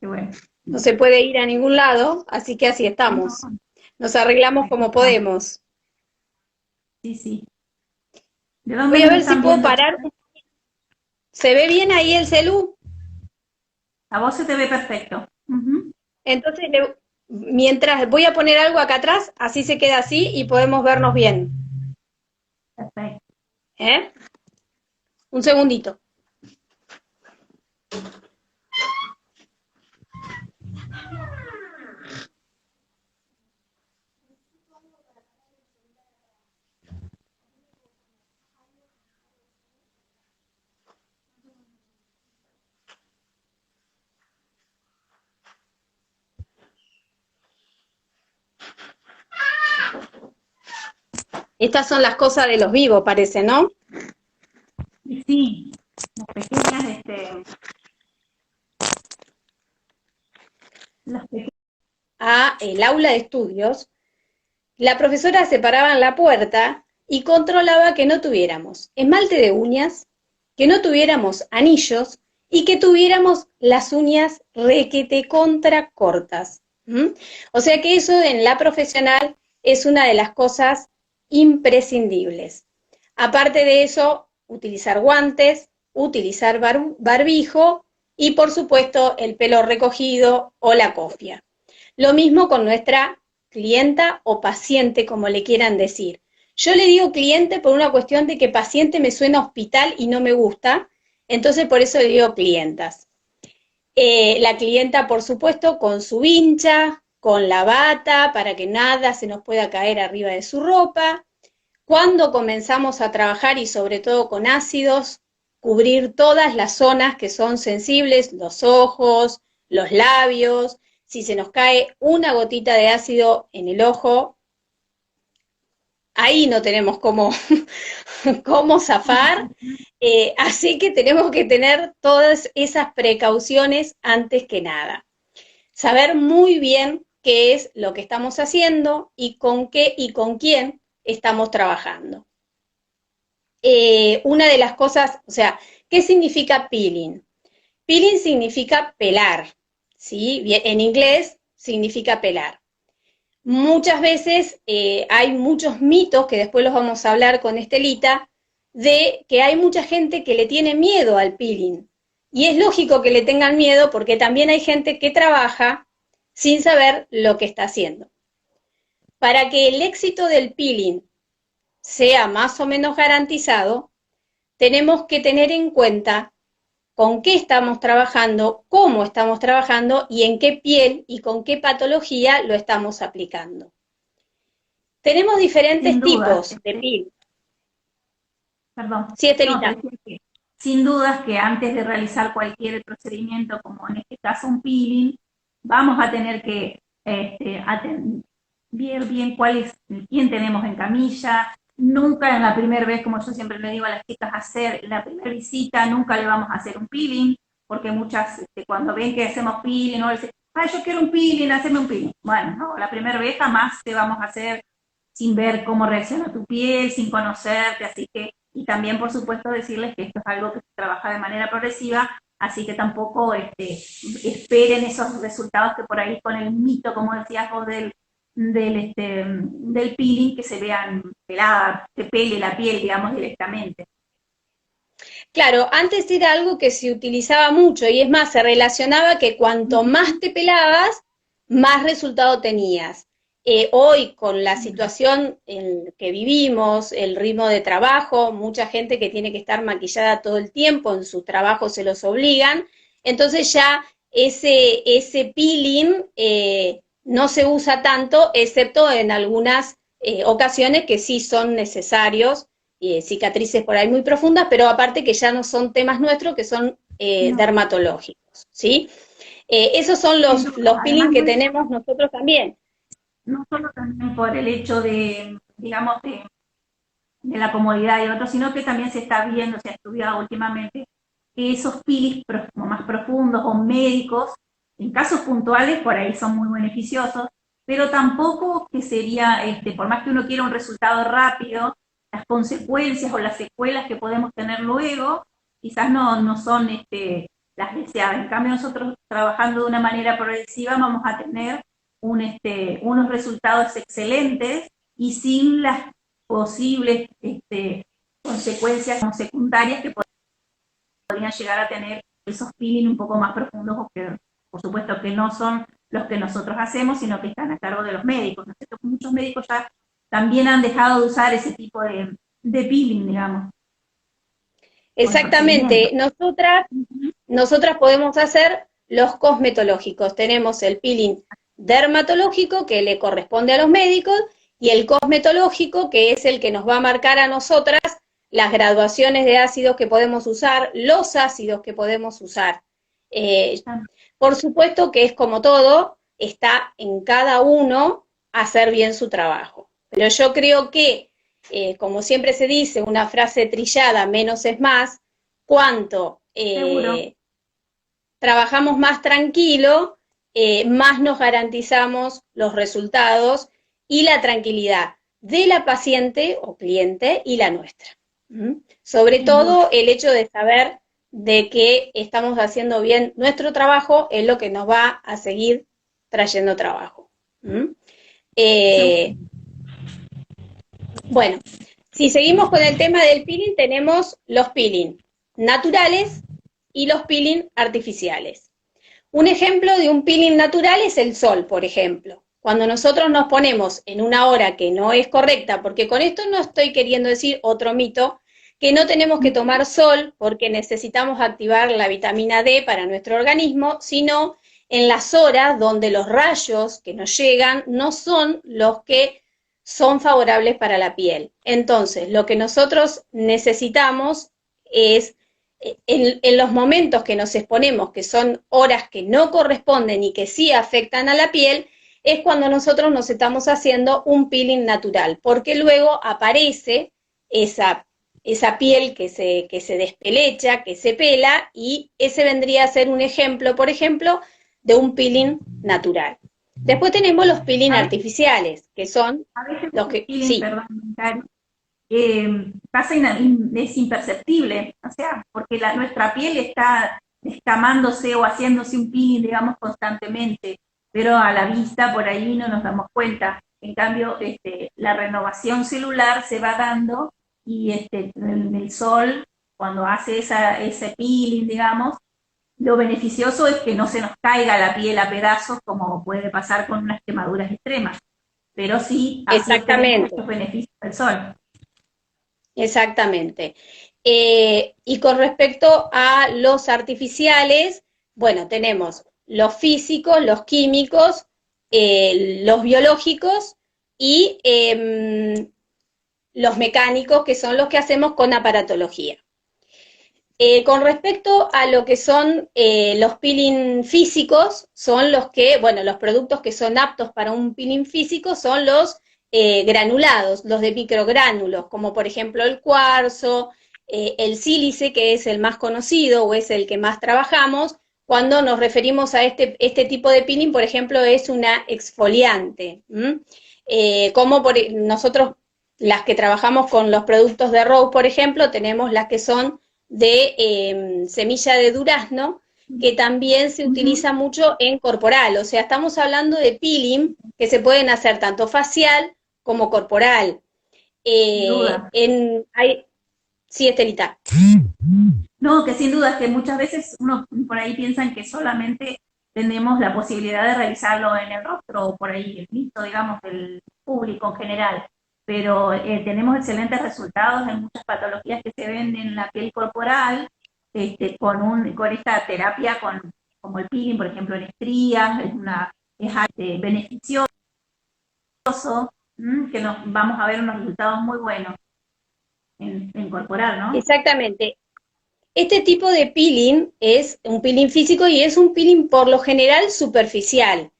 qué bueno. No se puede ir a ningún lado, así que así No, estamos. Nos arreglamos como no, podemos. sí, sí. ¿De dónde Voy a nos ver si están puedo viendo, parar. chicas? ¿Se ve bien ahí el celu? A vos se te ve perfecto. Ujú. Entonces, mientras voy a poner algo acá atrás, así se queda así y podemos vernos bien. Perfecto. ¿Eh? Un segundito. Estas son las cosas de los vivos, parece, ¿no? Y sí, las pequeñas, las pequeñas. A el aula de estudios, la profesora se paraba en la puerta y controlaba que no tuviéramos esmalte de uñas, que no tuviéramos anillos y que tuviéramos las uñas requete contra cortas. ¿Mm? O sea que eso en la profesional es una de las cosas imprescindibles. Aparte de eso, utilizar guantes, utilizar barbijo y por supuesto el pelo recogido o la cofia. Lo mismo con nuestra clienta o paciente, como le quieran decir. Yo le digo cliente por una cuestión de que paciente me suena a hospital y no me gusta, entonces por eso le digo clientas. La clienta, por supuesto, con su vincha, con la bata, para que nada se nos pueda caer arriba de su ropa. Cuando comenzamos a trabajar y sobre todo con ácidos, cubrir todas las zonas que son sensibles, los ojos, los labios. Si se nos cae una gotita de ácido en el ojo, ahí no tenemos cómo, cómo zafar. Así que tenemos que tener todas esas precauciones antes que nada. Saber muy bien qué es lo que estamos haciendo y con qué y con quién estamos trabajando. Una de las cosas, o sea, ¿qué significa peeling? Peeling significa pelar, ¿sí? En inglés significa pelar. Muchas veces hay muchos mitos, que después los vamos a hablar con Estelita, de que hay mucha gente que le tiene miedo al peeling. Y es lógico que le tengan miedo porque también hay gente que trabaja sin saber lo que está haciendo. Para que el éxito del peeling sea más o menos garantizado, tenemos que tener en cuenta con qué estamos trabajando, cómo estamos trabajando y en qué piel y con qué patología lo estamos aplicando. Tenemos Sin diferentes dudas, tipos de piel. perdón, Sí, no, te Estelita. decía que sin dudas que antes de realizar cualquier procedimiento, como en este caso un peeling, vamos a tener que ver bien quién tenemos en camilla. Nunca en la primera vez, como yo siempre le digo a las chicas, hacer la primera visita, nunca le vamos a hacer un peeling, porque muchas, cuando ven que hacemos peeling, no dicen, ay, yo quiero un peeling, haceme un peeling. Bueno, no, la primera vez jamás te vamos a hacer sin ver cómo reacciona tu piel, sin conocerte, así que, y también por supuesto decirles que esto es algo que se trabaja de manera progresiva, así que tampoco esperen esos resultados que por ahí con el mito, como decías vos, del peeling, que se vean peladas, que pele la piel, digamos, directamente. Claro, antes era algo que se utilizaba mucho y es más, se relacionaba que cuanto más te pelabas, más resultado tenías. Hoy, con la situación en que vivimos, el ritmo de trabajo, mucha gente que tiene que estar maquillada todo el tiempo, en sus trabajos se los obligan, entonces ya ese peeling no se usa tanto, excepto en algunas ocasiones que sí son necesarios, cicatrices por ahí muy profundas, pero aparte que ya no son temas nuestros, que son No, dermatológicos, ¿sí? Esos son sin duda. los peelings Además que de eso, tenemos nosotros también. no solo también por el hecho de, digamos, de la comodidad y otro, sino que también se está viendo, se ha estudiado últimamente, que esos peelings como más profundos o médicos, en casos puntuales, por ahí son muy beneficiosos, pero tampoco que sería, por más que uno quiera un resultado rápido, las consecuencias o las secuelas que podemos tener luego, quizás no son las deseadas. En cambio, nosotros trabajando de una manera progresiva vamos a tener unos resultados excelentes y sin las posibles consecuencias secundarias que podrían llegar a tener esos peeling un poco más profundos, o que por supuesto que no son los que nosotros hacemos, sino que están a cargo de los médicos. ¿No es cierto? Muchos médicos ya también han dejado de usar ese tipo de peeling, digamos. Exactamente. Nosotras podemos hacer los cosmetológicos. Tenemos el peeling dermatológico, que le corresponde a los médicos, y el cosmetológico, que es el que nos va a marcar a nosotras las graduaciones de ácidos que podemos usar, los ácidos que podemos usar. Por supuesto que es como todo, está en cada uno hacer bien su trabajo. Pero yo creo que, como siempre se dice, una frase trillada, menos es más, cuanto trabajamos más tranquilo, más nos garantizamos los resultados y la tranquilidad de la paciente o cliente y la nuestra. Sobre todo el hecho de saber de que estamos haciendo bien nuestro trabajo es lo que nos va a seguir trayendo trabajo. Bueno, si seguimos con el tema del peeling, tenemos los peeling naturales y los peeling artificiales. Un ejemplo de un peeling natural es el sol, por ejemplo. Cuando nosotros nos ponemos en una hora que no es correcta, porque con esto no estoy queriendo decir otro mito, que no tenemos que tomar sol porque necesitamos activar la vitamina D para nuestro organismo, sino en las horas donde los rayos que nos llegan no son los que son favorables para la piel. Entonces, lo que nosotros necesitamos es, en los momentos que nos exponemos, que son horas que no corresponden y que sí afectan a la piel, es cuando nosotros nos estamos haciendo un peeling natural, porque luego aparece esa piel que se despelecha, que se pela, y ese vendría a ser un ejemplo, por ejemplo, de un peeling natural. Después tenemos los peeling artificiales, que son los que... Peeling, sí. Perdón, es imperceptible, o sea, porque nuestra piel está descamándose o haciéndose un peeling, digamos, constantemente, pero a la vista por ahí no nos damos cuenta. En cambio, la renovación celular se va dando, y en el sol, cuando hace ese peeling, digamos, lo beneficioso es que no se nos caiga la piel a pedazos, como puede pasar con unas quemaduras extremas, pero sí exactamente los beneficios del sol. Exactamente. Y con respecto a los artificiales, bueno, tenemos los físicos, los químicos, los biológicos y los mecánicos, que son los que hacemos con aparatología. Con respecto a lo que son los peeling físicos, son los que, bueno, los productos que son aptos para un peeling físico son los granulados, los de microgránulos, como por ejemplo el cuarzo, el sílice, que es el más conocido o es el que más trabajamos. Cuando nos referimos a este tipo de peeling, por ejemplo, es una exfoliante. Como nosotros, las que trabajamos con los productos de Rose, por ejemplo, tenemos las que son de semilla de durazno, que también se utiliza mucho en corporal. O sea, estamos hablando de peeling que se pueden hacer tanto facial como corporal. Sí, Estelita. No, que sin duda es que muchas veces uno por ahí piensan que solamente tenemos la posibilidad de realizarlo en el rostro, o por ahí el mito, digamos, del público en general, pero tenemos excelentes resultados en muchas patologías que se ven en la piel corporal, con esta terapia, como el peeling, por ejemplo, en estrías, es beneficioso, que nos vamos a ver unos resultados muy buenos en corporal, ¿no? Exactamente. Este tipo de peeling es un peeling físico y es un peeling por lo general superficial.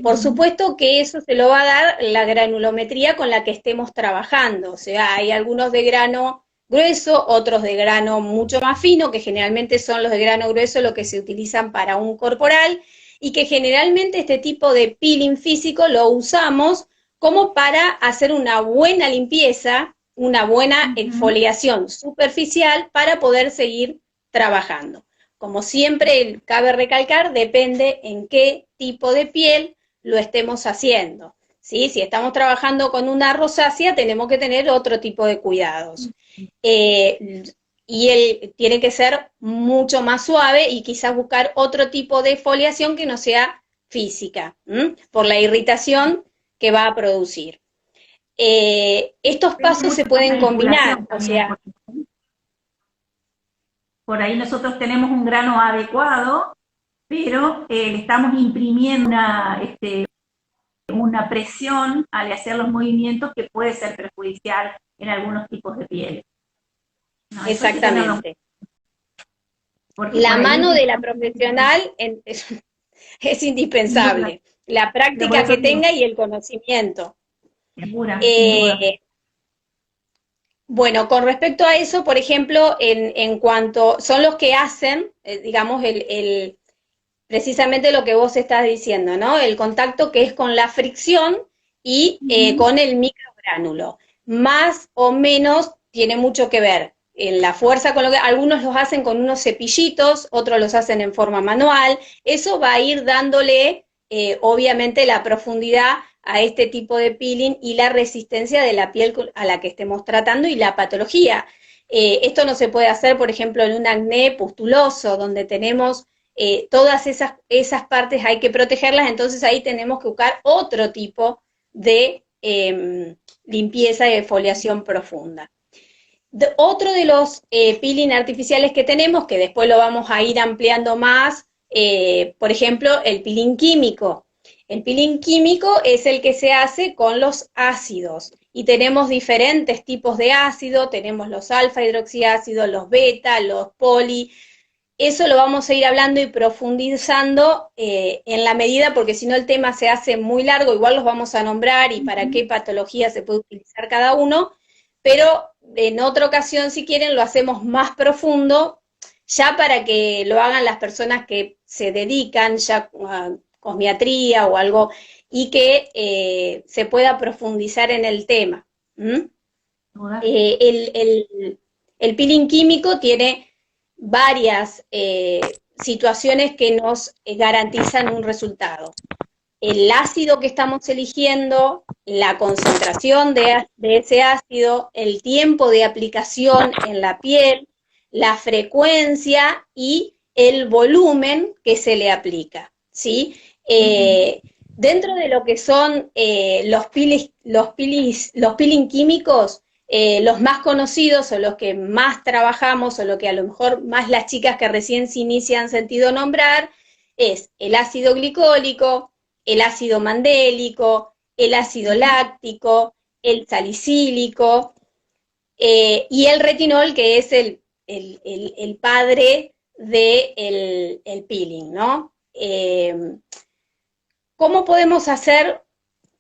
Por supuesto que eso se lo va a dar la granulometría con la que estemos trabajando. O sea, hay algunos de grano grueso, otros de grano mucho más fino, que generalmente son los de grano grueso los que se utilizan para un corporal, y que generalmente este tipo de peeling físico lo usamos como para hacer una buena limpieza, una buena exfoliación superficial para poder seguir trabajando. como siempre, cabe recalcar, depende en qué tipo de piel lo estemos haciendo. ¿Sí? Si estamos trabajando con una rosácea, tenemos que tener otro tipo de cuidados. Y él tiene que ser mucho más suave y quizás buscar otro tipo de foliación que no sea física, por la irritación que va a producir. Estos Depende pasos se mucho de la pueden combinar, manipulación o también, sea, porque por ahí nosotros tenemos un grano adecuado, pero le estamos imprimiendo una presión al hacer los movimientos que puede ser perjudicial en algunos tipos de piel. No, eso hay que tenerlo en exactamente. cuenta, porque La por ahí mano de la utilizamos profesional es indispensable, la pero por práctica eso que digo, tenga y el conocimiento. segura, sin duda. Eh, Bueno, con respecto a eso, por ejemplo, en cuanto son los que hacen, digamos, precisamente lo que vos estás diciendo, ¿no? El contacto que es con la fricción y con el microgránulo. Más o menos tiene mucho que ver en la fuerza con lo que algunos los hacen con unos cepillitos, otros los hacen en forma manual. Eso va a ir dándole, obviamente, la profundidad a este tipo de peeling y la resistencia de la piel a la que estemos tratando y la patología. Esto no se puede hacer, por ejemplo, en un acné pustuloso, donde tenemos todas esas partes hay que protegerlas, entonces ahí tenemos que buscar otro tipo de limpieza y exfoliación profunda. Otro de los peeling artificiales que tenemos, que después lo vamos a ir ampliando más, por ejemplo, el peeling químico. El peeling químico es el que se hace con los ácidos y tenemos diferentes tipos de ácido, tenemos los alfa hidroxiácidos, los beta, los poli. Eso lo vamos a ir hablando y profundizando en la medida, porque si no el tema se hace muy largo, igual los vamos a nombrar y para qué patología se puede utilizar cada uno, pero en otra ocasión, si quieren, lo hacemos más profundo, ya para que lo hagan las personas que se dedican ya a cosmiatría o algo, y que se pueda profundizar en el tema. Eh, el, el peeling químico tiene varias situaciones que nos garantizan un resultado. El ácido que estamos eligiendo, la concentración de ese ácido, el tiempo de aplicación en la piel, la frecuencia y el volumen que se le aplica, ¿sí? Dentro de lo que son los peeling químicos, los más conocidos o los que más trabajamos o lo que a lo mejor más las chicas que recién se inician han sentido nombrar es el ácido glicólico, el ácido mandélico, el ácido láctico, el salicílico y el retinol, que es el padre del peeling, ¿no? ¿Cómo podemos hacer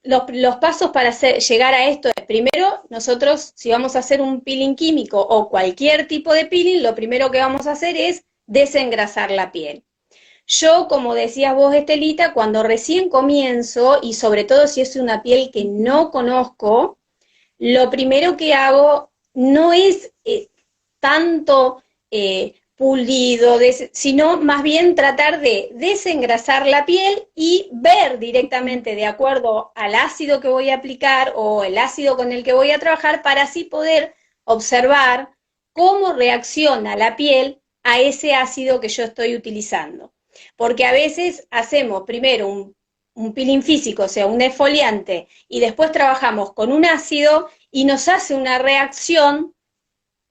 los pasos para llegar a esto? Primero, nosotros, si vamos a hacer un peeling químico o cualquier tipo de peeling, lo primero que vamos a hacer es desengrasar la piel. Yo, como decías vos, Estelita, cuando recién comienzo, y sobre todo si es una piel que no conozco, lo primero que hago no es tanto pulido, sino más bien tratar de desengrasar la piel y ver directamente de acuerdo al ácido que voy a aplicar o el ácido con el que voy a trabajar para así poder observar cómo reacciona la piel a ese ácido que yo estoy utilizando. Porque a veces hacemos primero un peeling físico, o sea, un exfoliante, y después trabajamos con un ácido y nos hace una reacción,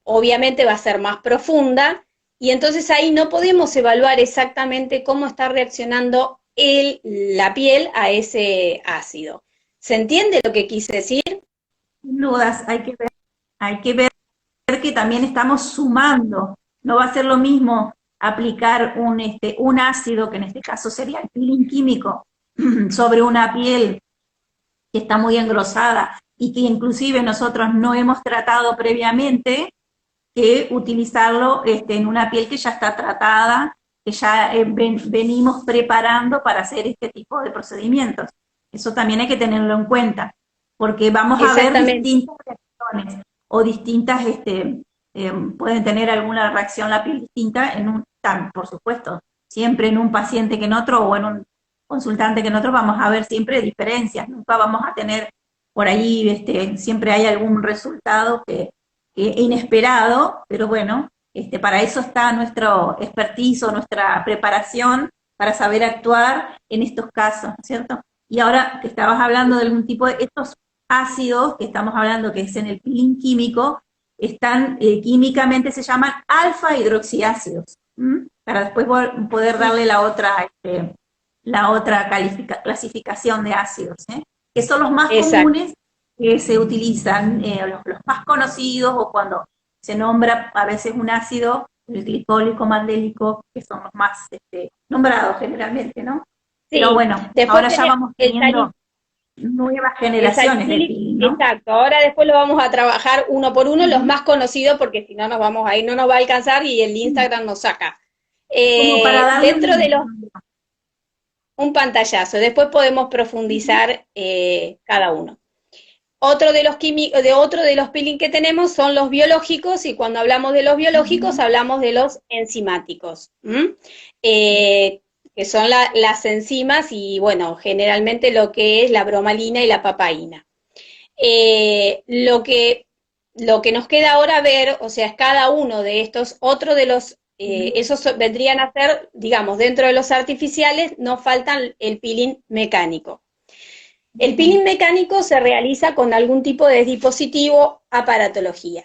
obviamente va a ser más profunda, y entonces ahí no podemos evaluar exactamente cómo está reaccionando la piel a ese ácido. ¿Se entiende lo que quise decir? Sin dudas, hay que ver que también estamos sumando. No va a ser lo mismo aplicar un ácido, que en este caso sería el peeling químico, sobre una piel que está muy engrosada y que inclusive nosotros no hemos tratado previamente, que utilizarlo en una piel que ya está tratada, que ya venimos preparando para hacer este tipo de procedimientos. Eso también hay que tenerlo en cuenta, porque vamos a ver Exactamente. distintas reacciones o distintas pueden tener alguna reacción la piel distinta por supuesto, siempre en un paciente que en otro, o en un consultante que en otro, vamos a ver siempre diferencias, nunca vamos a tener por ahí, siempre hay algún resultado que inesperado, pero bueno, para eso está nuestro expertise o nuestra preparación para saber actuar en estos casos, ¿cierto? Y ahora que estabas hablando de algún tipo de estos ácidos que estamos hablando que es en el peeling químico, están químicamente se llaman alfa hidroxiácidos, para después poder darle la otra clasificación de ácidos, que son los más Exacto. comunes que se utilizan, los más conocidos, o cuando se nombra a veces un ácido, el glicólico, mandélico, que son los más nombrados generalmente, ¿no? Pero Sí, bueno, después ahora ya tenemos vamos el teniendo nuevas el generaciones de salicílico, peeling, ¿no? exacto. Ahora después lo vamos a trabajar uno por uno, los Uh-huh. más conocidos, porque si no nos vamos a ir, no nos va a alcanzar y el Instagram nos saca. Como para darle Dentro de un pantallazo, después podemos profundizar cada uno. Otro de los peeling que tenemos son los biológicos, y cuando hablamos de los biológicos hablamos de los enzimáticos, que son las enzimas y, bueno, generalmente lo que es la bromalina y la papaína. Lo que nos queda ahora ver, o sea, es cada uno de estos, otro de los, esos vendrían a ser, digamos, dentro de los artificiales, nos faltan el peeling mecánico. El peeling mecánico se realiza con algún tipo de dispositivo, aparatología.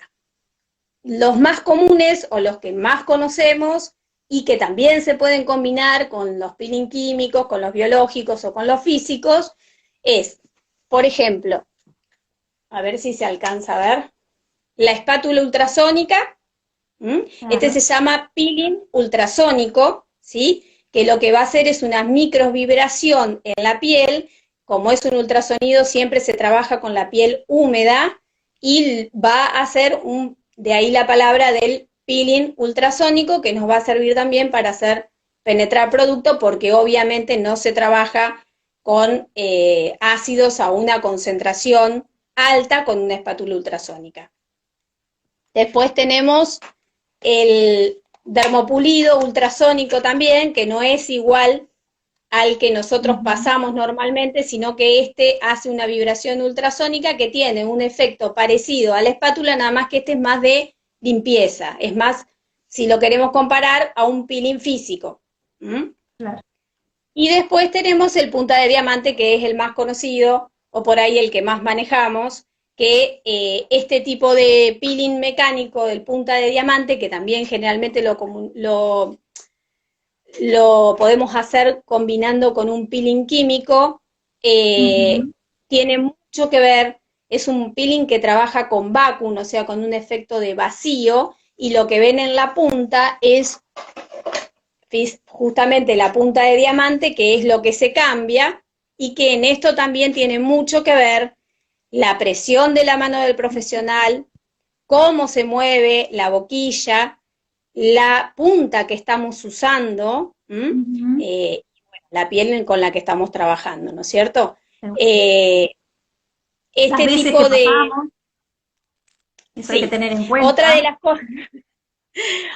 Los más comunes o los que más conocemos y que también se pueden combinar con los peeling químicos, con los biológicos o con los físicos, es, por ejemplo, a ver si se alcanza a ver, la espátula ultrasónica. Este se llama peeling ultrasónico, ¿sí? Que lo que va a hacer es una microvibración en la piel. Como es un ultrasonido, siempre se trabaja con la piel húmeda y va a hacer de ahí la palabra del peeling ultrasónico, que nos va a servir también para hacer penetrar producto, porque obviamente no se trabaja con ácidos a una concentración alta con una espátula ultrasónica. Después tenemos el dermopulido ultrasónico también, que no es igual al que nosotros pasamos normalmente, sino que este hace una vibración ultrasónica que tiene un efecto parecido a la espátula, nada más que este es más de limpieza, es más, si lo queremos comparar, a un peeling físico. Claro. Y después tenemos el punta de diamante, que es el más conocido, o por ahí el que más manejamos, que este tipo de peeling mecánico del punta de diamante, que también generalmente lo podemos hacer combinando con un peeling químico, tiene mucho que ver, es un peeling que trabaja con vacuum, o sea, con un efecto de vacío, y lo que ven en la punta es justamente la punta de diamante, que es lo que se cambia, y que en esto también tiene mucho que ver la presión de la mano del profesional, cómo se mueve la boquilla, la punta que estamos usando, la piel con la que estamos trabajando, ¿no es cierto? Este tipo de... Pasamos, eso hay que tener en cuenta.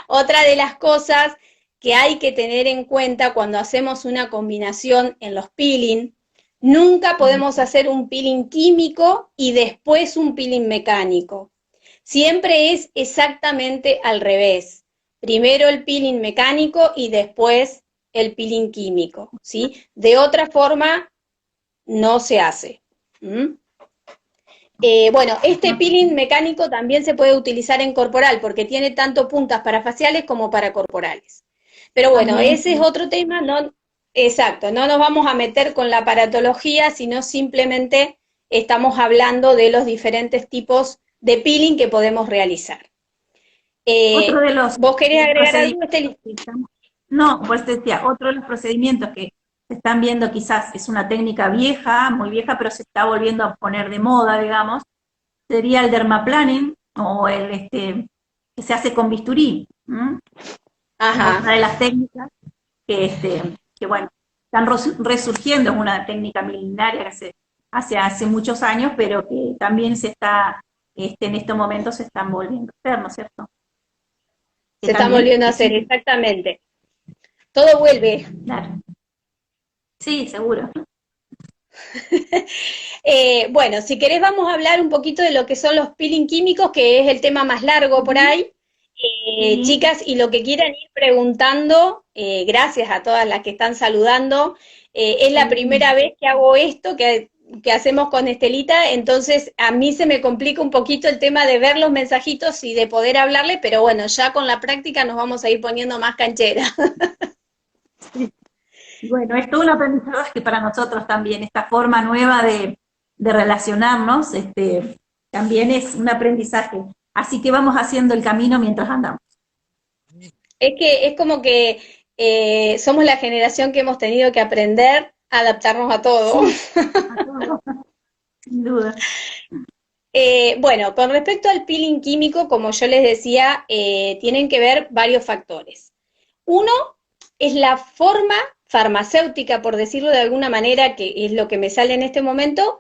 Otra de las cosas que hay que tener en cuenta cuando hacemos una combinación en los peeling, nunca podemos hacer un peeling químico y después un peeling mecánico. Siempre es exactamente al revés. Primero el peeling mecánico y después el peeling químico, ¿sí? De otra forma, no se hace. Bueno, este peeling mecánico también se puede utilizar en corporal, porque tiene tanto puntas para faciales como para corporales. Pero bueno, también, ese es otro tema, no, exacto, no nos vamos a meter con la aparatología, sino simplemente estamos hablando de los diferentes tipos de peeling que podemos realizar. Otro de los ¿Vos querés agregar algo? No, pues decía, otro de los procedimientos que se están viendo, quizás es una técnica vieja, muy vieja, pero se está volviendo a poner de moda, digamos, sería el dermaplaning, o el que se hace con bisturí. Ajá. Una de las técnicas que bueno, están resurgiendo, es una técnica milenaria que se hace muchos años, pero que también se está, en estos momentos se están volviendo a hacer, ¿no es cierto? se están también, volviendo a hacer, exactamente. Todo vuelve. claro. Sí, seguro. Bueno, si querés vamos a hablar un poquito de lo que son los peeling químicos, que es el tema más largo por Ujú. ahí. Sí, Chicas, y lo que quieran ir preguntando, gracias a todas las que están saludando, es la sí. primera vez que hago esto, que hacemos con Estelita, entonces a mí se me complica un poquito el tema de ver los mensajitos y de poder hablarle, pero bueno, ya con la práctica nos vamos a ir poniendo más canchera. Sí. Bueno, es todo un aprendizaje para nosotros también, esta forma nueva de relacionarnos, también es un aprendizaje. Así que vamos haciendo el camino mientras andamos. Es que es como que somos la generación que hemos tenido que aprender a adaptarnos a todo. Sí, a todo, sin duda. Bueno, con respecto al peeling químico, como yo les decía, tienen que ver varios factores. Uno es la forma farmacéutica, por decirlo de alguna manera, que es lo que me sale en este momento,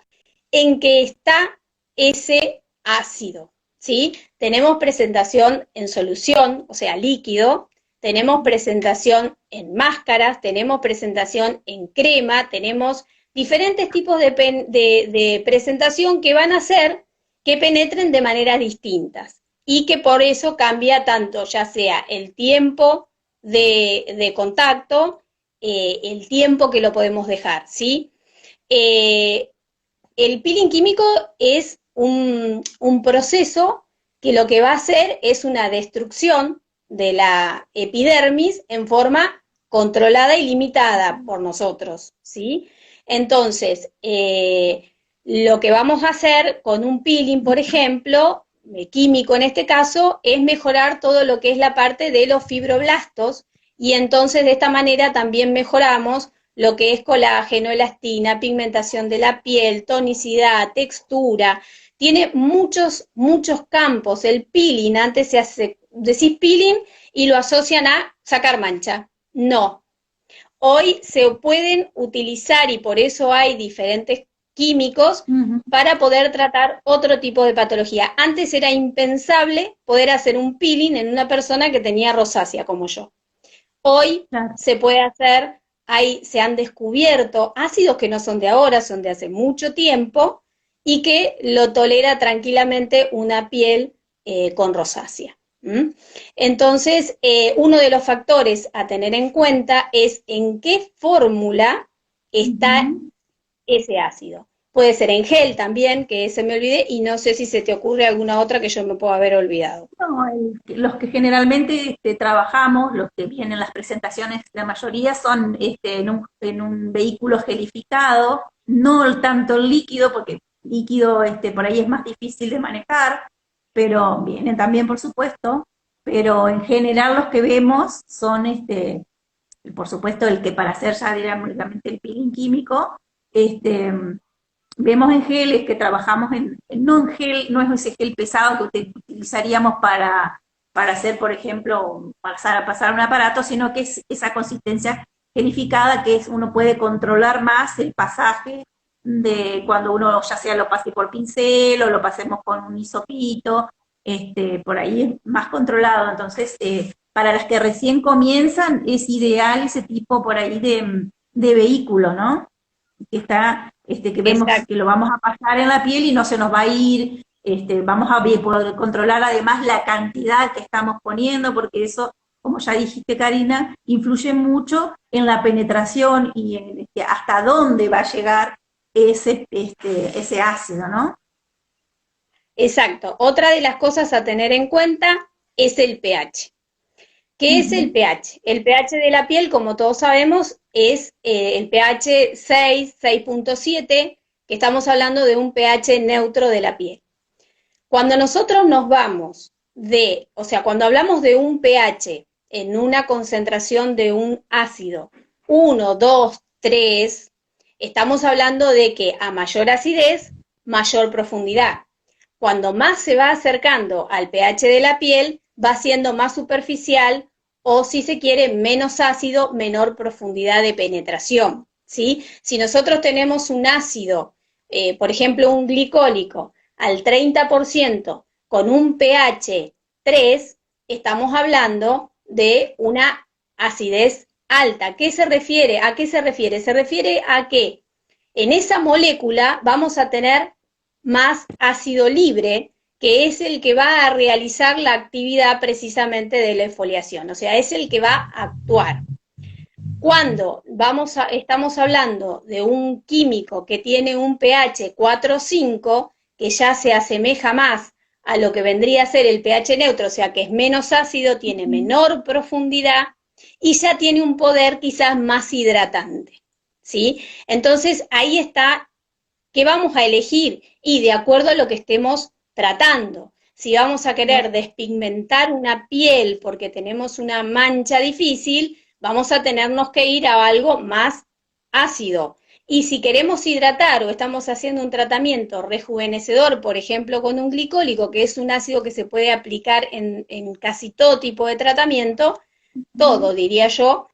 en que está ese ácido, ¿sí? Tenemos presentación en solución, o sea, líquido, tenemos presentación en máscaras, tenemos presentación en crema, tenemos diferentes tipos de presentación que van a hacer que penetren de maneras distintas y que por eso cambia tanto, ya sea el tiempo de contacto, el tiempo que lo podemos dejar, ¿sí? Eh, el peeling químico es un proceso que lo que va a hacer es una destrucción de la epidermis en forma controlada y limitada por nosotros, ¿sí? Entonces, lo que vamos a hacer con un peeling, por ejemplo, químico en este caso, es mejorar todo lo que es la parte de los fibroblastos y entonces de esta manera también mejoramos lo que es colágeno, elastina, pigmentación de la piel, tonicidad, textura. Tiene muchos, muchos campos. El peeling, antes se hace, decís peeling y lo asocian a sacar mancha. No. Hoy se pueden utilizar y por eso hay diferentes químicos Ujú, para poder tratar otro tipo de patología. Antes era impensable poder hacer un peeling en una persona que tenía rosácea como yo. Hoy claro. se puede hacer, se han descubierto ácidos que no son de ahora, son de hace mucho tiempo y que lo tolera tranquilamente una piel con rosácea. ¿Mm? Entonces, uno de los factores a tener en cuenta es en qué fórmula está Ujú. ese ácido. Puede ser en gel también, que se me olvide, y no sé si se te ocurre alguna otra que yo me pueda haber olvidado. No, los que generalmente trabajamos, los que vienen en las presentaciones, la mayoría son en un vehículo gelificado, no tanto el líquido, porque líquido por ahí es más difícil de manejar, pero vienen también, por supuesto, pero en general los que vemos son, por supuesto, el que para hacer ya directamente el peeling químico, este, vemos en geles que trabajamos no en gel, no es ese gel pesado que utilizaríamos para hacer, por ejemplo, pasar un aparato, sino que es esa consistencia gelificada que uno puede controlar más el pasaje de cuando uno ya sea lo pase por pincel o lo pasemos con un hisopito, por ahí es más controlado. Entonces, para las que recién comienzan, es ideal ese tipo por ahí de vehículo, ¿no? Que está, que vemos Exacto. que lo vamos a pasar en la piel y no se nos va a ir, vamos a poder controlar además la cantidad que estamos poniendo, porque eso, como ya dijiste, Karina, influye mucho en la penetración y en hasta dónde va a llegar ese ácido, ¿no? Exacto. Otra de las cosas a tener en cuenta es el pH. ¿Qué es el Ujú. pH? El pH de la piel, como todos sabemos, es el pH 6, 6.7, que estamos hablando de un pH neutro de la piel. Cuando nosotros nos vamos o sea, cuando hablamos de un pH en una concentración de un ácido 1, 2, 3, estamos hablando de que a mayor acidez, mayor profundidad. Cuando más se va acercando al pH de la piel, va siendo más superficial o, si se quiere, menos ácido, menor profundidad de penetración, ¿sí? Si nosotros tenemos un ácido, por ejemplo, un glicólico, al 30% con un pH 3, estamos hablando de una acidez alta. ¿Qué se refiere? ¿A qué se refiere? Se refiere a que en esa molécula vamos a tener más ácido libre, que es el que va a realizar la actividad precisamente de la exfoliación, o sea, es el que va a actuar. Cuando estamos hablando de un químico que tiene un pH 4 o 5, que ya se asemeja más a lo que vendría a ser el pH neutro, o sea que es menos ácido, tiene menor profundidad y ya tiene un poder quizás más hidratante, ¿sí? Entonces ahí está, ¿qué vamos a elegir? Y de acuerdo a lo que estemos tratando. Si vamos a querer despigmentar una piel porque tenemos una mancha difícil, vamos a tenernos que ir a algo más ácido. Y si queremos hidratar o estamos haciendo un tratamiento rejuvenecedor, por ejemplo, con un glicólico, que es un ácido que se puede aplicar en casi todo tipo de tratamiento, todo diría yo,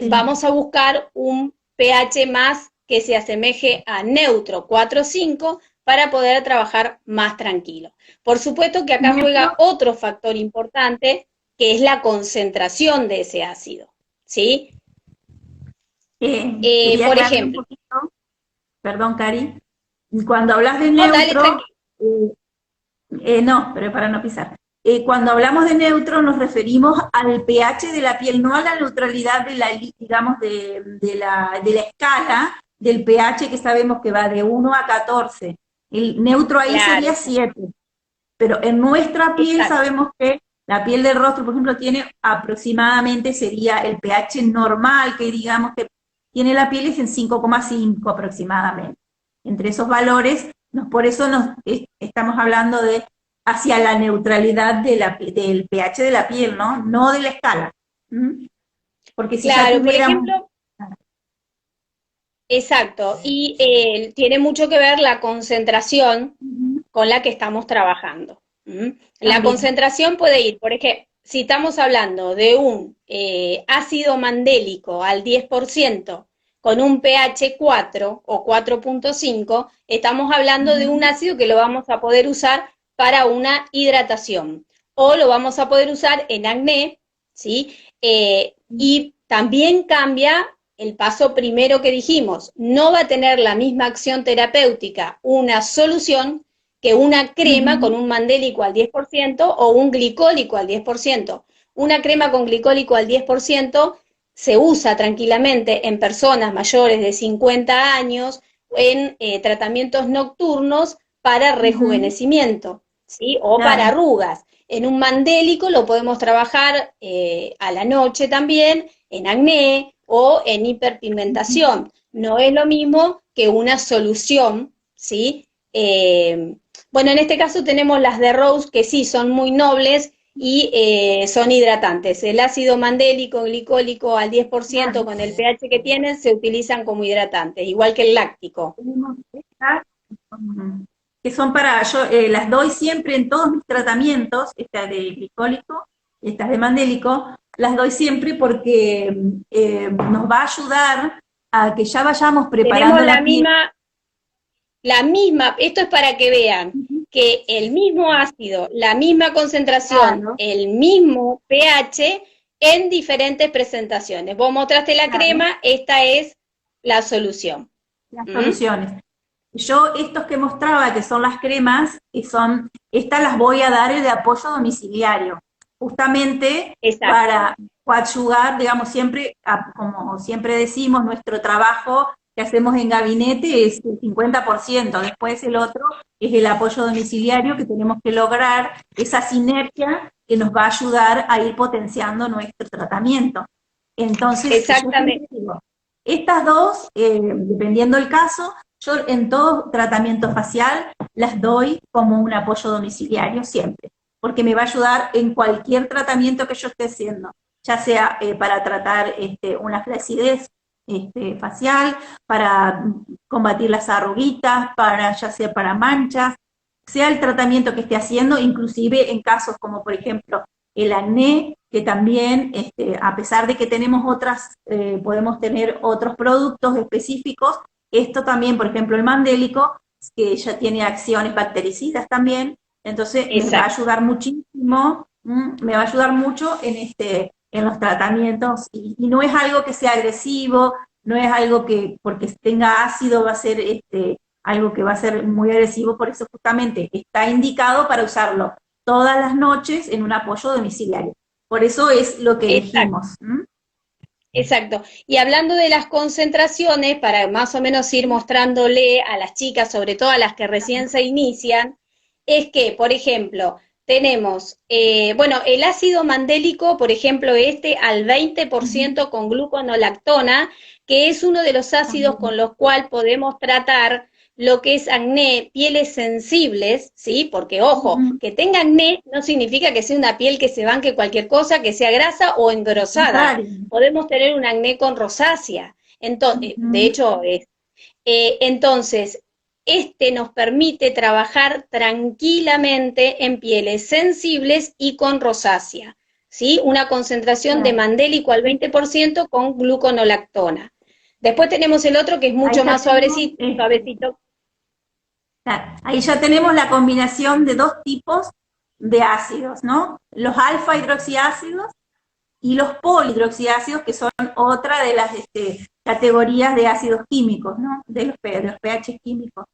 vamos a buscar un pH más que se asemeje a neutro 4 o 5 para poder trabajar más tranquilo. Por supuesto que acá juega otro factor importante, que es la concentración de ese ácido, ¿sí? Por ejemplo. Perdón, Cari. Cuando hablas de No, neutro, dale, no, pero para no pisar. Cuando hablamos de neutro nos referimos al pH de la piel, no a la neutralidad de la, digamos, de la escala del pH que sabemos que va de 1 a 14. El neutro ahí claro, sería 7. Pero en nuestra piel exacto. sabemos que la piel del rostro, por ejemplo, tiene aproximadamente, sería el pH normal que digamos que tiene la piel es en 5,5 aproximadamente. Entre esos valores, por eso estamos hablando de hacia la neutralidad del pH de la piel, ¿no? No de la escala. ¿Mm? Porque si ya Claro, por tuviéramos... ejemplo, exacto, y tiene mucho que ver la concentración con la que estamos trabajando. ¿Mm? La También. concentración puede ir, por ejemplo, si estamos hablando de un ácido mandélico al 10% con un pH 4 o 4,5, estamos hablando de un ácido que lo vamos a poder usar para una hidratación o lo vamos a poder usar en acné, ¿sí? Y también cambia el paso primero que dijimos, no va a tener la misma acción terapéutica una solución que una crema con un mandélico al 10% o un glicólico al 10%. Una crema con glicólico al 10% se usa tranquilamente en personas mayores de 50 años en tratamientos nocturnos para rejuvenecimiento, ¿sí? O para Claro. arrugas. En un mandélico lo podemos trabajar a la noche también, en acné o en hiperpigmentación. No es lo mismo que una solución, ¿sí? Bueno, en este caso tenemos las de Rose, que sí son muy nobles y son hidratantes. El ácido mandélico, glicólico al 10% con el pH que tienen se utilizan como hidratantes, igual que el láctico. Que son para, yo las doy siempre en todos mis tratamientos, estas de glicólico, estas de mandélico, las doy siempre porque nos va a ayudar a que ya vayamos preparando Tenemos la piel. la misma, esto es para que vean que el mismo ácido, la misma concentración, Claro, el mismo pH en diferentes presentaciones. Vos mostraste la claro, crema, esta es la solución. las ¿Mm? soluciones. Yo estos que mostraba, que son las cremas, estas las voy a dar de apoyo domiciliario, justamente Exacto. para coadyuvar, digamos, siempre, como siempre decimos, nuestro trabajo que hacemos en gabinete es el 50%, después el otro es el apoyo domiciliario que tenemos que lograr, esa sinergia que nos va a ayudar a ir potenciando nuestro tratamiento. Entonces, yo siempre Exactamente. digo, estas dos, dependiendo del caso, yo en todo tratamiento facial las doy como un apoyo domiciliario siempre, porque me va a ayudar en cualquier tratamiento que yo esté haciendo, ya sea para tratar una flacidez facial, para combatir las arruguitas, ya sea para manchas, sea el tratamiento que esté haciendo, inclusive en casos como por ejemplo el acné, que también, a pesar de que tenemos podemos tener otros productos específicos, esto también, por ejemplo, el mandélico, que ya tiene acciones bactericidas también, entonces les va a Exacto. ayudar muchísimo, me va a ayudar mucho en los tratamientos, y no es algo que sea agresivo, no es algo que porque tenga ácido va a ser algo que va a ser muy agresivo, por eso justamente está indicado para usarlo todas las noches en un apoyo domiciliario. Por eso es lo que Exacto. elegimos. Exacto. Y hablando de las concentraciones, para más o menos ir mostrándole a las chicas, sobre todo a las que recién se inician, es que, por ejemplo, tenemos, bueno, el ácido mandélico, por ejemplo, al 20% con gluconolactona, que es uno de los ácidos con los cuales podemos tratar lo que es acné, pieles sensibles, ¿sí? Porque, ojo, que tenga acné no significa que sea una piel que se banque cualquier cosa, que sea grasa o engrosada. Podemos tener un acné con rosácea. Entonces, de hecho, entonces, nos permite trabajar tranquilamente en pieles sensibles y con rosácea, ¿sí? Una concentración de mandélico al 20% con gluconolactona. Después tenemos el otro que es mucho más suavecito. Ahí ya tenemos la combinación de dos tipos de ácidos, ¿no? Los alfa hidroxiácidos y los polihidroxiácidos, que son otra de las categorías de ácidos químicos, ¿no? De los pH químicos.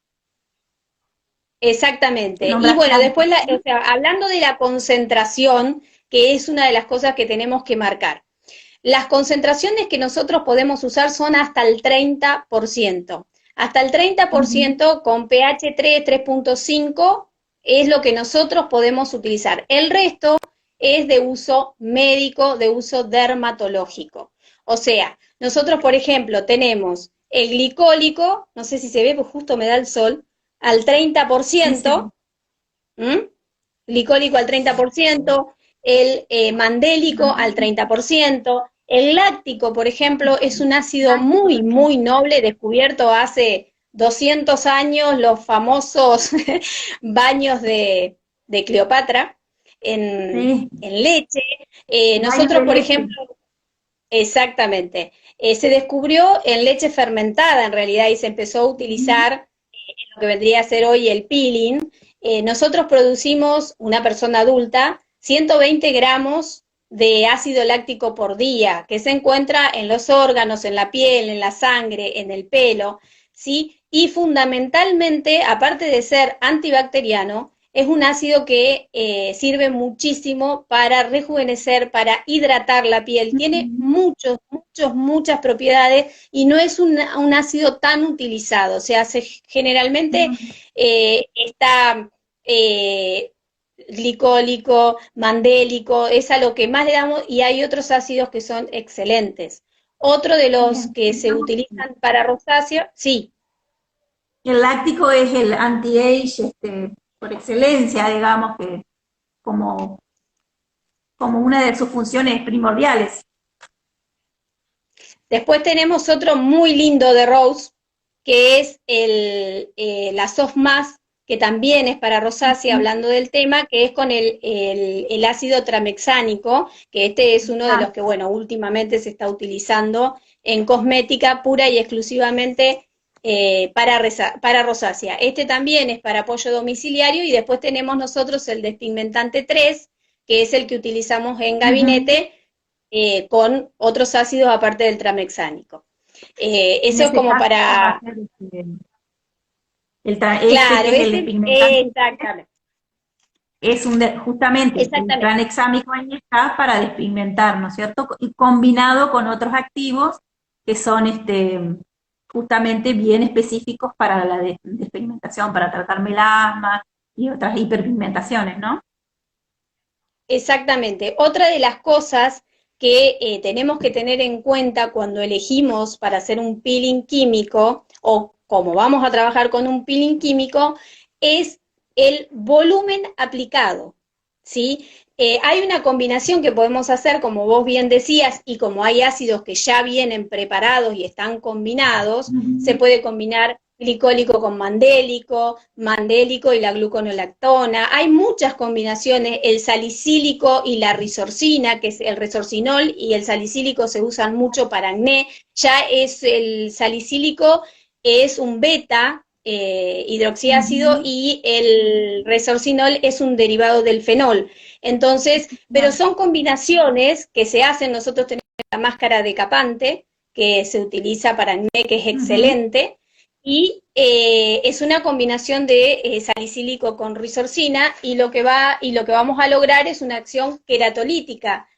Exactamente. Y bueno, después, o sea, hablando de la concentración, que es una de las cosas que tenemos que marcar. Las concentraciones que nosotros podemos usar son hasta el 30%. Hasta el 30% con pH 3, 3.5 es lo que nosotros podemos utilizar. El resto es de uso médico, de uso dermatológico. O sea, nosotros, por ejemplo, tenemos el glicólico, no sé si se ve, pues justo me da el sol, al 30%, sí. Glicólico al 30%, el mandélico al 30%, el láctico, por ejemplo, es un ácido muy, muy noble, descubierto hace 200 años, los famosos baños de Cleopatra en leche. Nosotros, por ejemplo, exactamente, se descubrió en leche fermentada en realidad y se empezó a utilizar en lo que vendría a ser hoy el peeling. Nosotros producimos, una persona adulta, 120 gramos de ácido láctico por día, que se encuentra en los órganos, en la piel, en la sangre, en el pelo, ¿sí? Y fundamentalmente, aparte de ser antibacteriano, es un ácido que sirve muchísimo para rejuvenecer, para hidratar la piel. Tiene muchas propiedades y no es un ácido tan utilizado. O sea, generalmente está glicólico, mandélico, es a lo que más le damos, y hay otros ácidos que son excelentes. Otro de los que se utilizan para rosácea, sí. El láctico es el anti-age por excelencia, digamos, que como una de sus funciones primordiales. Después tenemos otro muy lindo de Rose, que es la Soft Mask, que también es para rosácea, hablando del tema, que es con el ácido tramexánico, que este es uno de los que, bueno, últimamente se está utilizando en cosmética pura y exclusivamente para rosácea. Este también es para apoyo domiciliario, y después tenemos nosotros el despigmentante 3, que es el que utilizamos en gabinete, con otros ácidos aparte del tramexánico. Eso es como para... Claro, es el despigmentante. Exactamente. Es justamente el tranexámico ahí está para despigmentar, ¿no es cierto? Y combinado con otros activos que son justamente bien específicos para la despigmentación, para tratar melasma y otras hiperpigmentaciones, ¿no? Exactamente. Otra de las cosas que tenemos que tener en cuenta cuando elegimos para hacer un peeling químico, o como vamos a trabajar con un peeling químico, es el volumen aplicado, ¿sí? Hay una combinación que podemos hacer, como vos bien decías, y como hay ácidos que ya vienen preparados y están combinados, se puede combinar glicólico con mandélico y la gluconolactona. Hay muchas combinaciones, el salicílico y la risorcina, que es el resorcinol, y el salicílico se usan mucho para acné. Ya es el salicílico, es un beta, hidroxiácido y el resorcinol es un derivado del fenol. Entonces, pero son combinaciones que se hacen. Nosotros tenemos la máscara decapante que se utiliza para acné, que es excelente, y es una combinación de salicílico con risorcina, y lo que vamos a lograr es una acción queratolítica.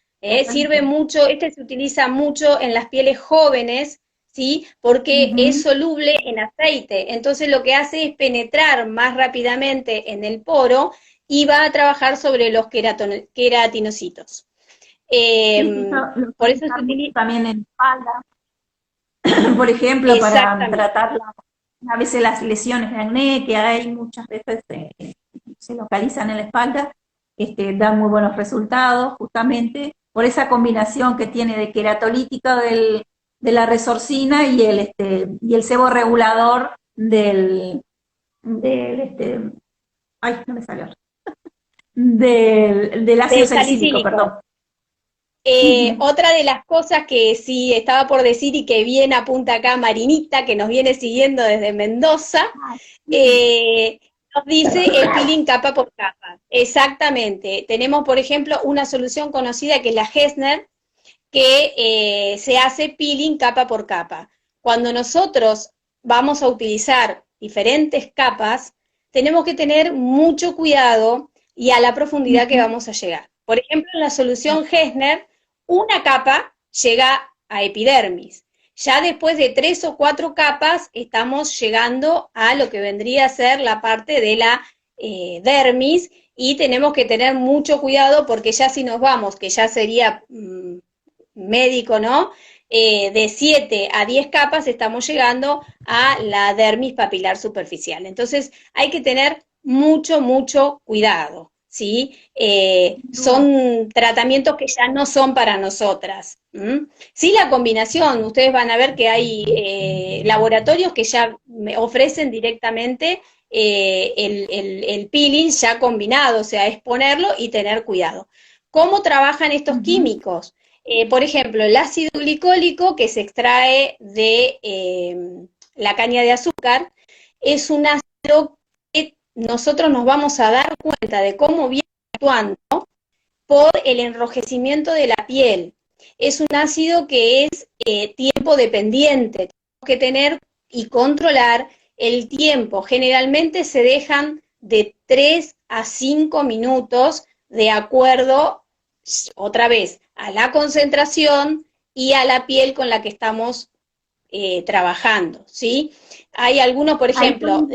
Sirve mucho, se utiliza mucho en las pieles jóvenes, ¿sí? Porque es soluble en aceite, entonces lo que hace es penetrar más rápidamente en el poro y va a trabajar sobre los queratinocitos. Por eso se utiliza también en espalda, por ejemplo, para tratar a veces las lesiones de acné, que hay muchas veces se localizan en la espalda, dan muy buenos resultados, justamente por esa combinación que tiene de queratolítica de la resorcina y el sebo regulador ay, no me salió, del ácido salicílico, perdón. Otra de las cosas que sí estaba por decir y que viene apunta acá Marinita, que nos viene siguiendo desde Mendoza, nos dice el peeling capa por capa. Exactamente. Tenemos, por ejemplo, una solución conocida que es la Hessner, que se hace peeling capa por capa. Cuando nosotros vamos a utilizar diferentes capas, tenemos que tener mucho cuidado y a la profundidad que vamos a llegar. Por ejemplo, en la solución Hessner, una capa llega a epidermis. Ya después de 3 o 4 capas estamos llegando a lo que vendría a ser la parte de la dermis, y tenemos que tener mucho cuidado porque ya si nos vamos, que ya sería médico, ¿no? De 7 a 10 capas estamos llegando a la dermis papilar superficial. Entonces hay que tener mucho, mucho cuidado. ¿Sí? Son tratamientos que ya no son para nosotras. Sí, la combinación, ustedes van a ver que hay laboratorios que ya ofrecen directamente el peeling ya combinado, o sea, es ponerlo y tener cuidado. ¿Cómo trabajan estos químicos? Por ejemplo, el ácido glicólico que se extrae de la caña de azúcar es un ácido que nosotros nos vamos a dar cuenta de cómo viene actuando por el enrojecimiento de la piel. Es un ácido que es tiempo dependiente. Tenemos que tener y controlar el tiempo. Generalmente se dejan de 3 a 5 minutos de acuerdo, otra vez, a la concentración y a la piel con la que estamos trabajando, ¿sí? Hay algunos, por ejemplo...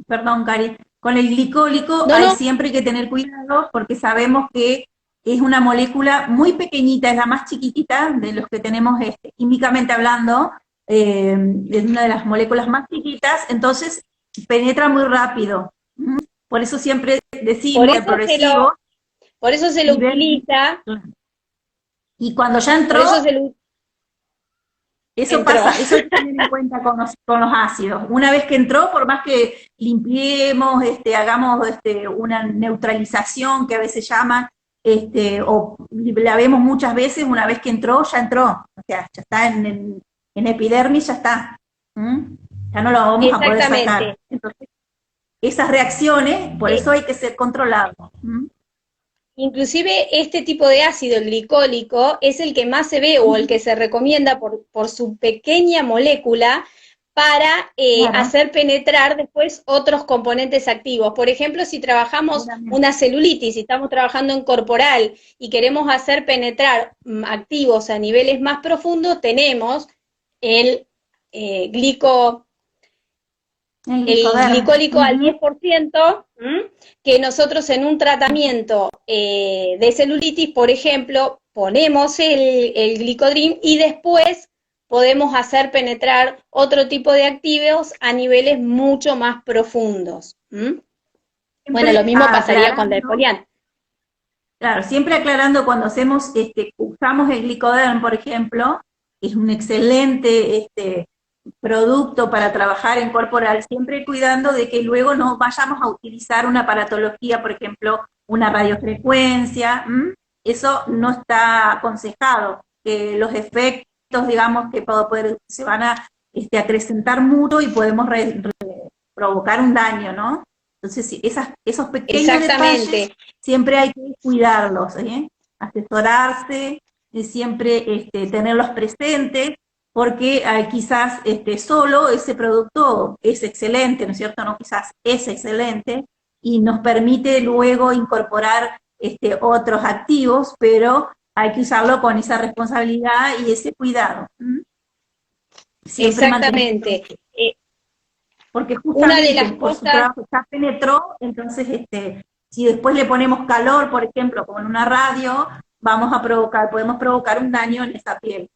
Perdón, Cari, con el glicólico siempre hay que tener cuidado porque sabemos que es una molécula muy pequeñita, es la más chiquitita de los que tenemos químicamente hablando, es una de las moléculas más chiquitas, entonces penetra muy rápido. Por eso siempre decimos el progresivo. Por eso se lo utiliza. Y cuando ya entró, eso pasa, eso hay que tener en cuenta con los ácidos. Una vez que entró, por más que limpiemos, hagamos una neutralización que a veces llaman, o la vemos muchas veces, una vez que entró, ya entró. O sea, ya está en epidermis, ya está. Ya no lo vamos a poder sacar. Entonces, esas reacciones, por eso hay que ser controlados. Inclusive este tipo de ácido glicólico es el que más se ve o el que se recomienda por su pequeña molécula para hacer penetrar después otros componentes activos. Por ejemplo, si trabajamos una celulitis, si estamos trabajando en corporal y queremos hacer penetrar activos a niveles más profundos, tenemos el glicólico al 10%, que nosotros en un tratamiento de celulitis, por ejemplo, ponemos el glicodrin y después podemos hacer penetrar otro tipo de activos a niveles mucho más profundos. Bueno, lo mismo pasaría con el polián. Claro, siempre aclarando cuando hacemos, usamos el glicoderm, por ejemplo, es un excelente producto para trabajar en corporal, siempre cuidando de que luego no vayamos a utilizar una aparatología, por ejemplo, una radiofrecuencia, eso no está aconsejado, los efectos, digamos, que se van a acrecentar mucho y podemos provocar un daño, ¿no? Entonces, sí, esos pequeños detalles siempre hay que cuidarlos, asesorarse, y siempre tenerlos presentes, porque quizás solo ese producto es excelente, ¿no es cierto? No, quizás es excelente y nos permite luego incorporar otros activos, pero hay que usarlo con esa responsabilidad y ese cuidado. Siempre Exactamente. Porque Una de justamente las por su cosas, trabajo ya penetró, entonces si después le ponemos calor, por ejemplo, como en una radio, podemos provocar un daño en esa piel.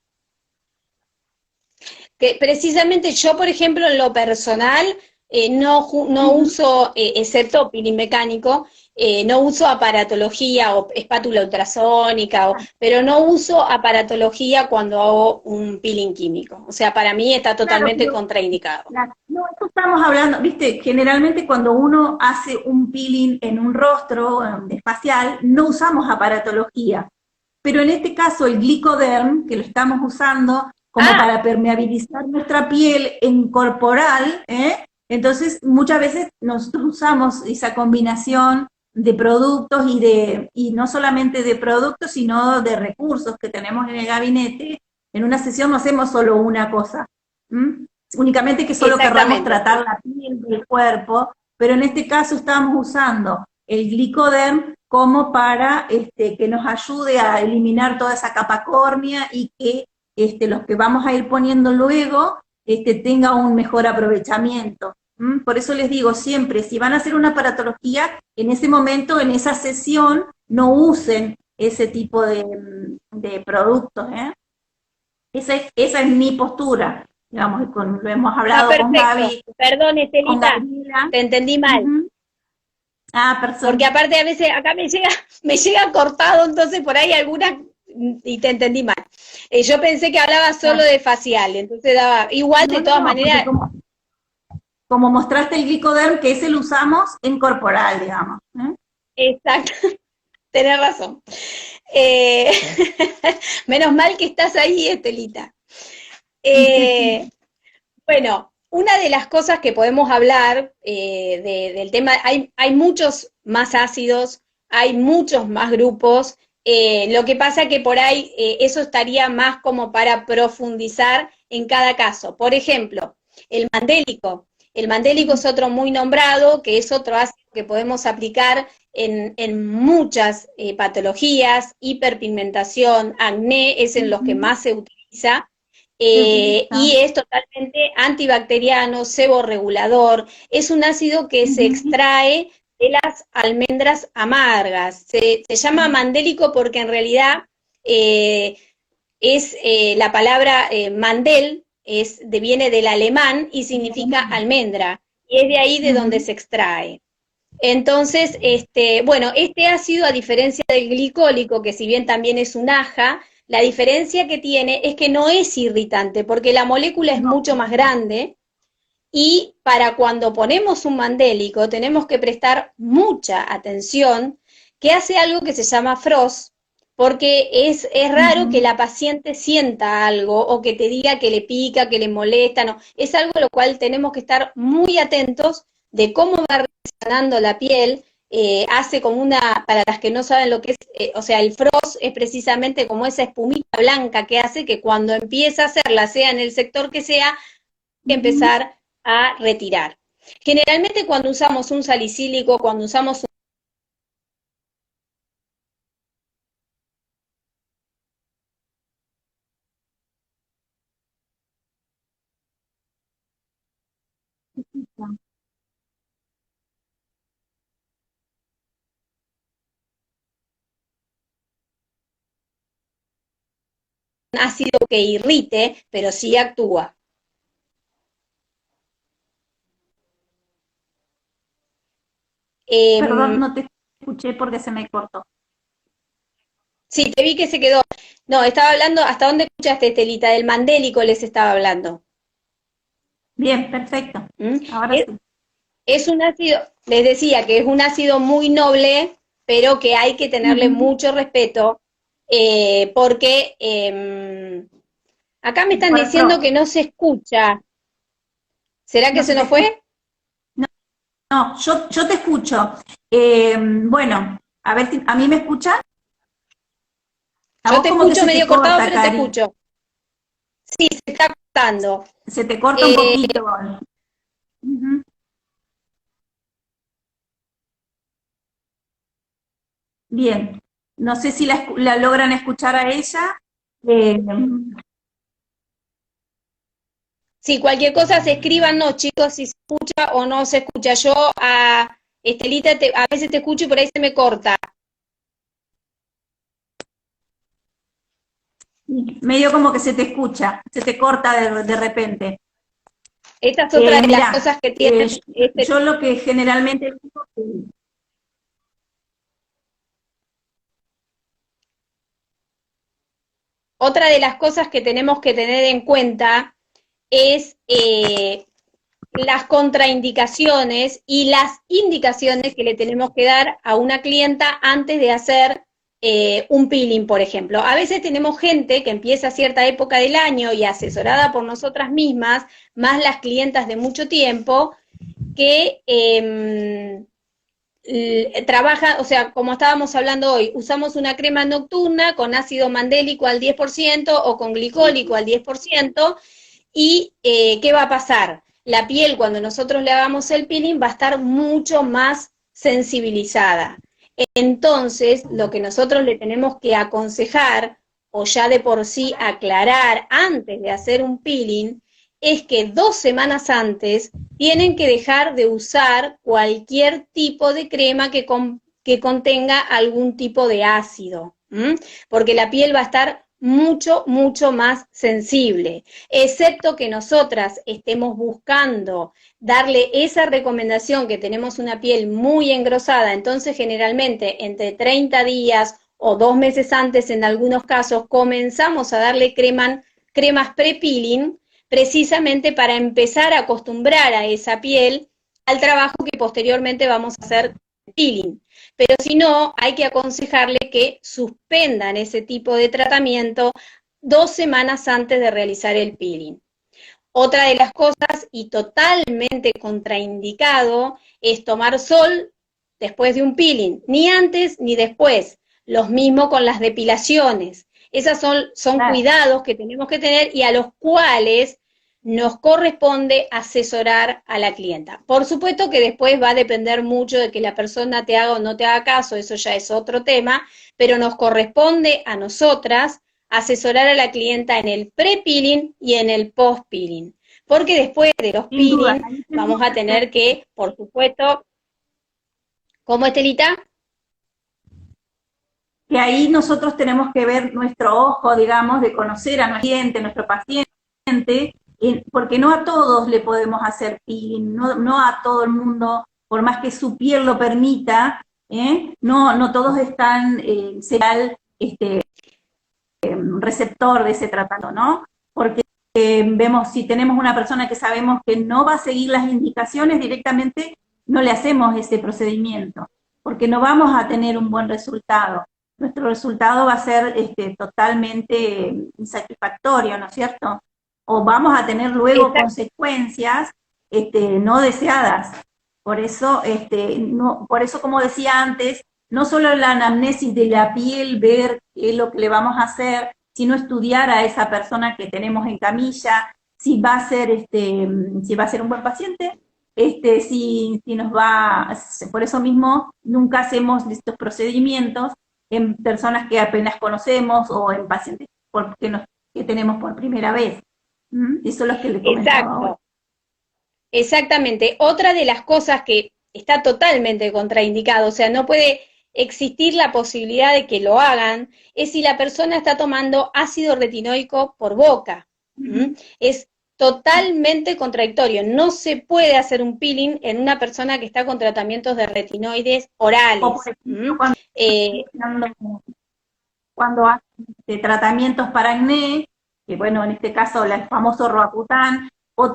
que precisamente yo, por ejemplo, en lo personal, no uso, excepto peeling mecánico, no uso aparatología o espátula ultrasónica, pero no uso aparatología cuando hago un peeling químico. O sea, para mí está Claro, totalmente contraindicado. no, esto estamos hablando, viste, generalmente cuando uno hace un peeling en un rostro facial, no usamos aparatología, pero en este caso el glicoderm, que lo estamos usando como para permeabilizar nuestra piel en corporal, entonces muchas veces nosotros usamos esa combinación de productos y no solamente de productos, sino de recursos que tenemos en el gabinete. En una sesión no hacemos solo una cosa, únicamente que solo querramos tratar la piel del cuerpo, pero en este caso estamos usando el glicoderm como para que nos ayude a eliminar toda esa capa córnea y que los que vamos a ir poniendo luego tenga un mejor aprovechamiento. Por eso les digo siempre, si van a hacer una aparatología, en ese momento, en esa sesión, no usen ese tipo de productos. Esa es mi postura, digamos, lo hemos hablado con Gaby. Perdón, Estelita, te entendí mal. Porque aparte a veces acá me llega cortado, entonces por ahí alguna, y te entendí mal. Yo pensé que hablaba solo de facial, entonces daba, igual de todas maneras. Como mostraste el glicoderm, que ese lo usamos en corporal, digamos. Exacto, tenés razón. Menos mal que estás ahí, Estelita. Bueno, una de las cosas que podemos hablar del tema, hay muchos más ácidos, hay muchos más grupos, lo que pasa que por ahí eso estaría más como para profundizar en cada caso. Por ejemplo, el mandélico. El mandélico es otro muy nombrado, que es otro ácido que podemos aplicar en muchas patologías, hiperpigmentación, acné, es en los que más se utiliza. Y es totalmente antibacteriano, seborregulador, es un ácido que se extrae de las almendras amargas. Se llama mandélico porque en realidad es la palabra mandel, viene del alemán y significa almendra, y es de ahí de donde se extrae. Entonces, bueno, este ácido, a diferencia del glicólico, que si bien también es un aja, la diferencia que tiene es que no es irritante, porque la molécula es mucho más grande, y para cuando ponemos un mandélico tenemos que prestar mucha atención, que hace algo que se llama frost, porque es raro que la paciente sienta algo o que te diga que le pica, que le molesta, no, es algo a lo cual tenemos que estar muy atentos de cómo va reaccionando la piel. Hace como para las que no saben lo que es, o sea, el frost es precisamente como esa espumita blanca que hace que cuando empieza a hacerla, sea en el sector que sea, hay que empezar a retirar. Generalmente cuando usamos un salicílico, cuando usamos un ácido que irrite, pero sí actúa. Perdón, no te escuché porque se me cortó. Sí, te vi que se quedó. No, estaba hablando, ¿hasta dónde escuchaste, Estelita? Del mandélico les estaba hablando. Bien, perfecto. Ahora sí. Es un ácido, les decía que es un ácido muy noble, pero que hay que tenerle mucho respeto, porque acá me están diciendo que no se escucha. ¿Será que No se se te nos escucha. fue? No, yo te escucho. Bueno, a ver, ¿a mí me escuchan? A Yo vos te como que escucho se te medio cortado, corta, pero te Cari. escucho. Sí, se está cortando. Se te corta un Eh, poquito. Ujú. Bien. No sé si la logran escuchar a ella. Eh, sí, cualquier cosa se escriban, no, chicos, si se escucha o no se escucha. Yo a Estelita a veces te escucho y por ahí se me corta. medio como que se te escucha, se te corta de repente. Esta es otra de las Mira, cosas que tiene yo lo que generalmente digo, otra de las cosas que tenemos que tener en cuenta es las contraindicaciones y las indicaciones que le tenemos que dar a una clienta antes de hacer un peeling, por ejemplo. A veces tenemos gente que empieza a cierta época del año y asesorada por nosotras mismas, más las clientas de mucho tiempo, que trabaja, o sea, como estábamos hablando hoy, usamos una crema nocturna con ácido mandélico al 10% o con glicólico al 10%, y ¿qué va a pasar? La piel, cuando nosotros le hagamos el peeling, va a estar mucho más sensibilizada. Entonces, lo que nosotros le tenemos que aconsejar, o ya de por sí aclarar antes de hacer un peeling, es que 2 semanas antes tienen que dejar de usar cualquier tipo de crema que contenga algún tipo de ácido, porque la piel va a estar mucho, mucho más sensible, excepto que nosotras estemos buscando darle esa recomendación que tenemos una piel muy engrosada, entonces generalmente entre 30 días o 2 meses antes en algunos casos comenzamos a darle cremas pre-peeling, precisamente para empezar a acostumbrar a esa piel al trabajo que posteriormente vamos a hacer peeling. Pero si no, hay que aconsejarle que suspendan ese tipo de tratamiento 2 semanas antes de realizar el peeling. Otra de las cosas, y totalmente contraindicado, es tomar sol después de un peeling, ni antes ni después. Los mismos con las depilaciones. Esos son claro, cuidados que tenemos que tener y a los cuales nos corresponde asesorar a la clienta. Por supuesto que después va a depender mucho de que la persona te haga o no te haga caso, eso ya es otro tema, pero nos corresponde a nosotras asesorar a la clienta en el pre-peeling y en el post-peeling. Porque después de los sin duda. peeling vamos a tener que, por supuesto, ¿cómo, Estelita? Que ahí nosotros tenemos que ver nuestro ojo, digamos, de conocer a nuestro cliente, nuestro paciente, porque no a todos le podemos hacer peeling, no a todo el mundo, por más que su piel lo permita, no todos están será receptor de ese tratamiento, ¿no? Porque vemos, si tenemos una persona que sabemos que no va a seguir las indicaciones, directamente no le hacemos ese procedimiento, porque no vamos a tener un buen resultado. Nuestro resultado va a ser totalmente insatisfactorio, ¿no es cierto? O vamos a tener luego Exacto. consecuencias no deseadas. Por eso, por eso, como decía antes, no solo la anamnesis de la piel, ver qué es lo que le vamos a hacer, sino estudiar a esa persona que tenemos en camilla, si va a ser, si va a ser un buen paciente, si nos va, por eso mismo nunca hacemos estos procedimientos en personas que apenas conocemos o en pacientes que tenemos por primera vez. Eso es lo que le comentaba ahora. Exacto. Exactamente. Otra de las cosas que está totalmente contraindicado, o sea, no puede existir la posibilidad de que lo hagan, es si la persona está tomando ácido retinoico por boca. ¿Mm? Es totalmente contradictorio. No se puede hacer un peeling en una persona que está con tratamientos de retinoides O por orales. ejemplo, ¿Mm? Eh, cuando hacen tratamientos para acné, que bueno, en este caso el famoso Roacutan,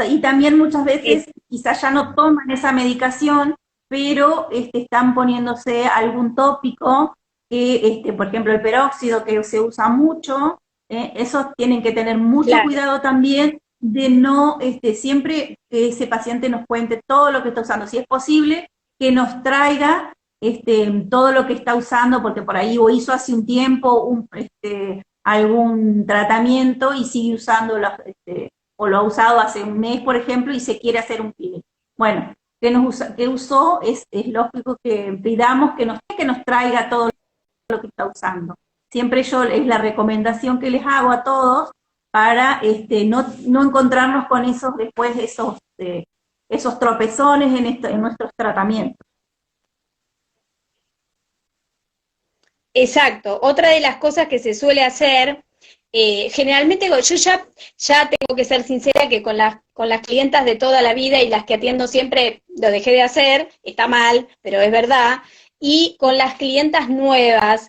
y también muchas es, veces quizás ya no toman esa medicación, pero están poniéndose algún tópico, que por ejemplo el peróxido que se usa mucho, esos tienen que tener mucho claro. cuidado también, de no, siempre que ese paciente nos cuente todo lo que está usando, si es posible, que nos traiga todo lo que está usando, porque por ahí o hizo hace un tiempo algún tratamiento y sigue usando, o lo ha usado hace un mes, por ejemplo, y se quiere hacer un peeling. Bueno, que usó, es lógico que pidamos que nos traiga todo lo que está usando. Siempre yo es la recomendación que les hago a todos para no encontrarnos con esos tropezones en nuestros tratamientos. Exacto. Otra de las cosas que se suele hacer, generalmente yo ya tengo que ser sincera que con las clientas de toda la vida y las que atiendo siempre lo dejé de hacer, está mal, pero es verdad, y con las clientas nuevas,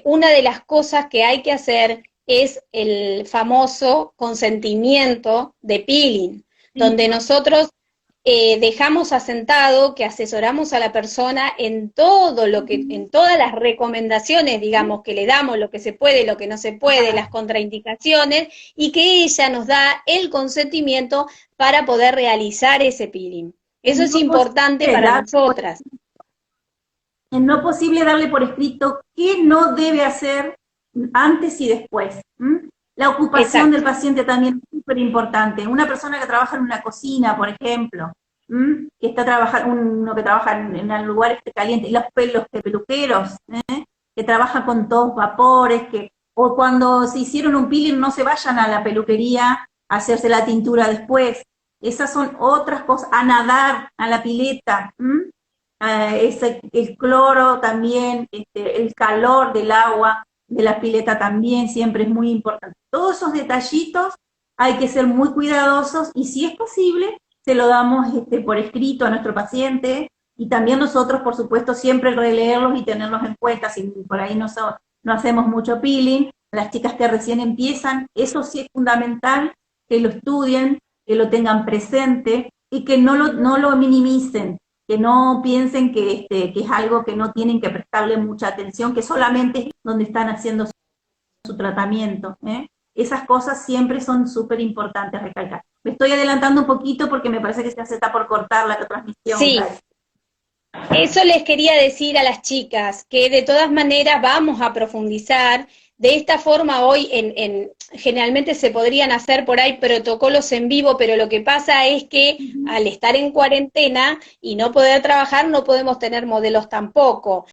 una de las cosas que hay que hacer es el famoso consentimiento de peeling, donde nosotros dejamos asentado que asesoramos a la persona en todo lo que, en todas las recomendaciones, digamos, que le damos, lo que se puede, lo que no se puede, las contraindicaciones, y que ella nos da el consentimiento para poder realizar ese peeling. Eso es importante para nosotras. No posible darle por escrito qué no debe hacer antes y después. La ocupación del paciente también es súper importante. Una persona que trabaja en una cocina, por ejemplo, que está trabajando, uno que trabaja en el lugar caliente, y los peluqueros, que trabajan con todos vapores, o cuando se hicieron un peeling no se vayan a la peluquería a hacerse la tintura después. Esas son otras cosas, a nadar, a la pileta, el cloro también, el calor del agua, de la pileta también siempre es muy importante. Todos esos detallitos hay que ser muy cuidadosos y si es posible, se lo damos por escrito a nuestro paciente y también nosotros, por supuesto, siempre releerlos y tenerlos en cuenta. Si por ahí no hacemos mucho peeling, las chicas que recién empiezan, eso sí es fundamental, que lo estudien, que lo tengan presente y que no lo minimicen, que no piensen que es algo que no tienen que prestarle mucha atención, que solamente es donde están haciendo su tratamiento. Esas cosas siempre son súper importantes recalcar. Me estoy adelantando un poquito porque me parece que se está por cortar la transmisión. Sí. Eso les quería decir a las chicas, que de todas maneras vamos a profundizar. De esta forma hoy generalmente se podrían hacer por ahí protocolos en vivo, pero lo que pasa es que al estar en cuarentena y no poder trabajar no podemos tener modelos tampoco.